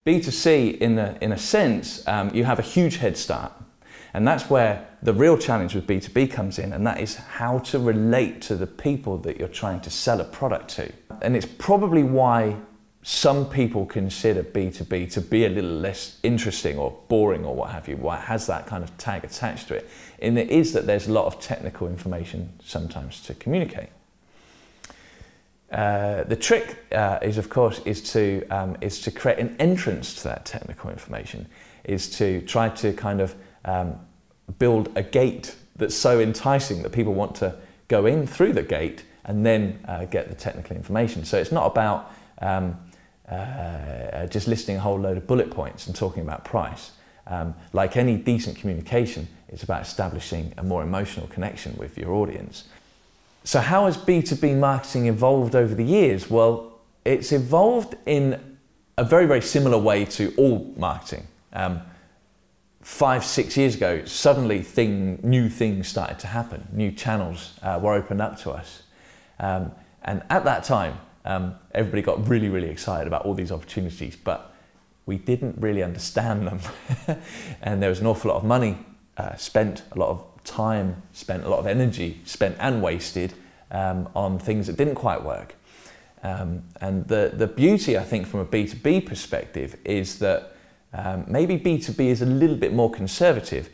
B2C, in a sense, you have a huge head start. And that's where the real challenge with B2B comes in, and that is how to relate to the people that you're trying to sell a product to. And it's probably why some people consider B2B to be a little less interesting or boring or what have you, why it has that kind of tag attached to it. And it is that there's a lot of technical information sometimes to communicate. The trick is, of course, is to create an entrance to that technical information, is to try to kind of build a gate that's so enticing that people want to go in through the gate and then get the technical information. So it's not about just listing a whole load of bullet points and talking about price. Like any decent communication, it's about establishing a more emotional connection with your audience. So how has B2B marketing evolved over the years? Well, it's evolved in a very, very similar way to all marketing. 5-6 years ago, suddenly new things started to happen. New channels were opened up to us. And at that time, everybody got really, really excited about all these opportunities, but we didn't really understand them. And there was an awful lot of money spent, a lot of time spent, a lot of energy spent and wasted on things that didn't quite work. And the beauty, I think, from a B2B perspective is that maybe B2B is a little bit more conservative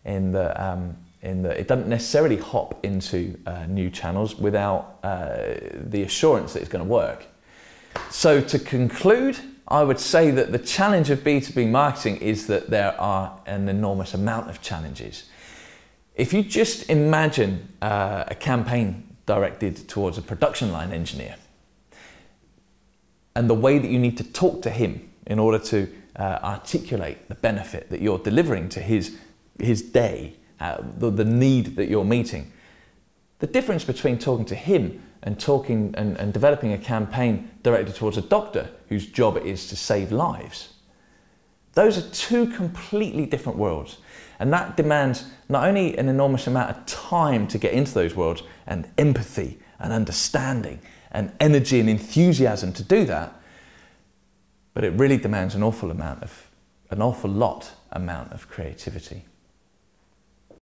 in that it doesn't necessarily hop into new channels without the assurance that it's going to work. So to conclude, I would say that the challenge of B2B marketing is that there are an enormous amount of challenges. If you just imagine a campaign directed towards a production line engineer and the way that you need to talk to him in order to articulate the benefit that you're delivering to his day, the need that you're meeting. The difference between talking to him and developing a campaign directed towards a doctor whose job it is to save lives. Those are two completely different worlds. And that demands not only an enormous amount of time to get into those worlds, and empathy and understanding and energy and enthusiasm to do that, but it really demands an awful lot amount of creativity.